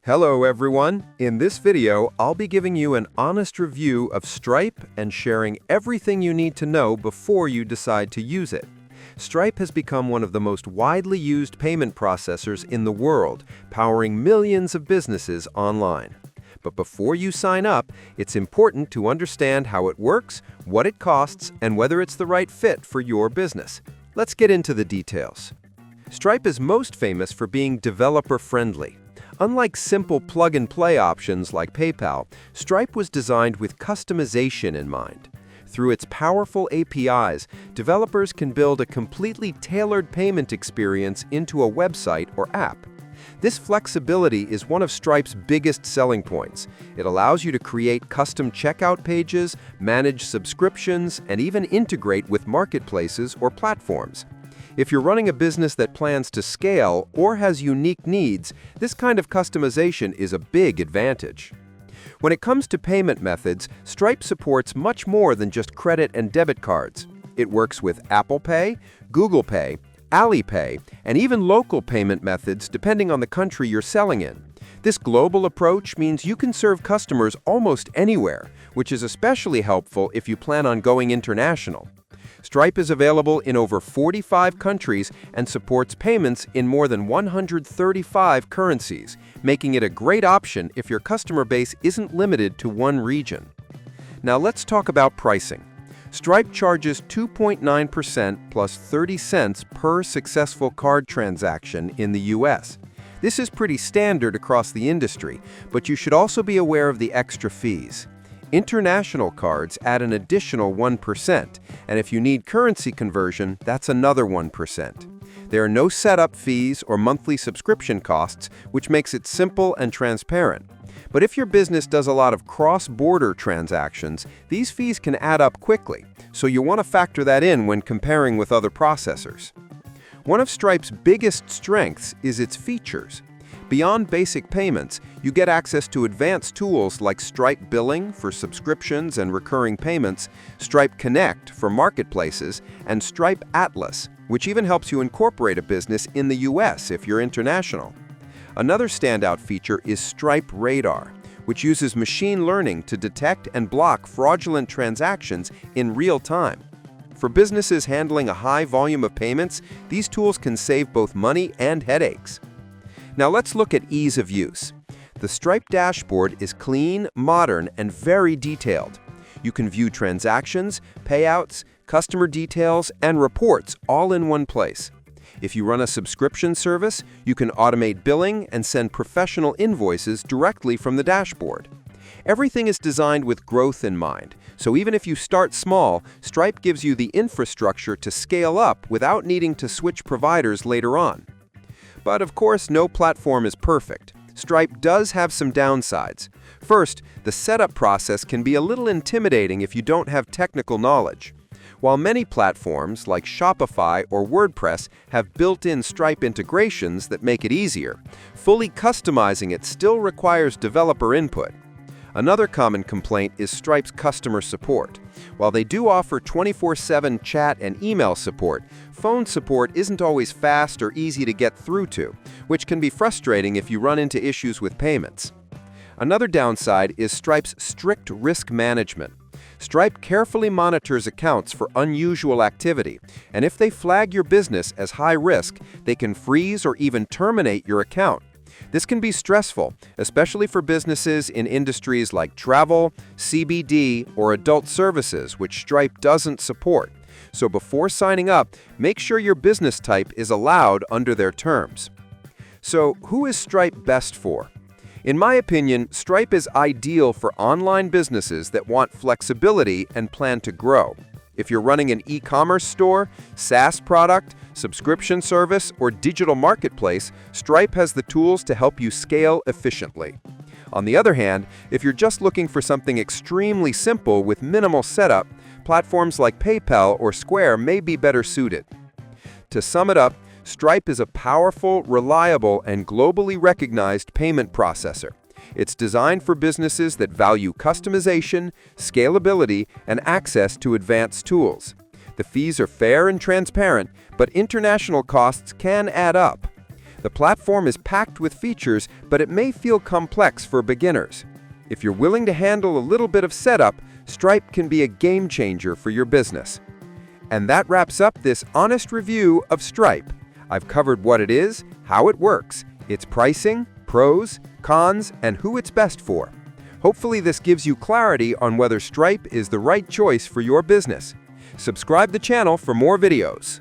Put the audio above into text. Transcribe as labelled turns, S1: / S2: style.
S1: Hello everyone! In this video, I'll be giving you an honest review of Stripe and sharing everything you need to know before you decide to use it. Stripe has become one of the most widely used payment processors in the world, powering millions of businesses online. But before you sign up, it's important to understand how it works, what it costs, and whether it's the right fit for your business. Let's get into the details. Stripe is most famous for being developer-friendly. Unlike simple plug-and-play options like PayPal, Stripe was designed with customization in mind. Through its powerful APIs, developers can build a completely tailored payment experience into a website or app. This flexibility is one of Stripe's biggest selling points. It allows you to create custom checkout pages, manage subscriptions, and even integrate with marketplaces or platforms. If you're running a business that plans to scale or has unique needs, this kind of customization is a big advantage. When it comes to payment methods, Stripe supports much more than just credit and debit cards. It works with Apple Pay, Google Pay, Alipay, and even local payment methods depending on the country you're selling in. This global approach means you can serve customers almost anywhere, which is especially helpful if you plan on going international. Stripe is available in over 45 countries and supports payments in more than 135 currencies, making it a great option if your customer base isn't limited to one region. Now let's talk about pricing. Stripe charges 2.9% plus 30 cents per successful card transaction in the US. This is pretty standard across the industry, but you should also be aware of the extra fees. International cards add an additional 1%, and if you need currency conversion, that's another 1%. There are no setup fees or monthly subscription costs, which makes it simple and transparent. But if your business does a lot of cross-border transactions, these fees can add up quickly, so you want to factor that in when comparing with other processors. One of Stripe's biggest strengths is its features. Beyond basic payments, you get access to advanced tools like Stripe Billing for subscriptions and recurring payments, Stripe Connect for marketplaces, and Stripe Atlas, which even helps you incorporate a business in the US if you're international. Another standout feature is Stripe Radar, which uses machine learning to detect and block fraudulent transactions in real time. For businesses handling a high volume of payments, these tools can save both money and headaches. Now let's look at ease of use. The Stripe dashboard is clean, modern, and very detailed. You can view transactions, payouts, customer details, and reports all in one place. If you run a subscription service, you can automate billing and send professional invoices directly from the dashboard. Everything is designed with growth in mind, so even if you start small, Stripe gives you the infrastructure to scale up without needing to switch providers later on. But of course, no platform is perfect. Stripe does have some downsides. First, the setup process can be a little intimidating if you don't have technical knowledge. While many platforms, like Shopify or WordPress, have built-in Stripe integrations that make it easier, fully customizing it still requires developer input. Another common complaint is Stripe's customer support. While they do offer 24/7 chat and email support, phone support isn't always fast or easy to get through to, which can be frustrating if you run into issues with payments. Another downside is Stripe's strict risk management. Stripe carefully monitors accounts for unusual activity, and if they flag your business as high risk, they can freeze or even terminate your account. This can be stressful, especially for businesses in industries like travel, CBD, or adult services, which Stripe doesn't support. So before signing up, make sure your business type is allowed under their terms. So who is Stripe best for? In my opinion, Stripe is ideal for online businesses that want flexibility and plan to grow. If you're running an e-commerce store, SaaS product, subscription service, or digital marketplace, Stripe has the tools to help you scale efficiently. On the other hand, if you're just looking for something extremely simple with minimal setup, platforms like PayPal or Square may be better suited. To sum it up, Stripe is a powerful, reliable, and globally recognized payment processor. It's designed for businesses that value customization, scalability, and access to advanced tools. The fees are fair and transparent, but international costs can add up. The platform is packed with features, but it may feel complex for beginners. If you're willing to handle a little bit of setup, Stripe can be a game changer for your business. And that wraps up this honest review of Stripe. I've covered what it is, how it works, its pricing, pros, cons, and who it's best for. Hopefully this gives you clarity on whether Stripe is the right choice for your business. Subscribe to the channel for more videos.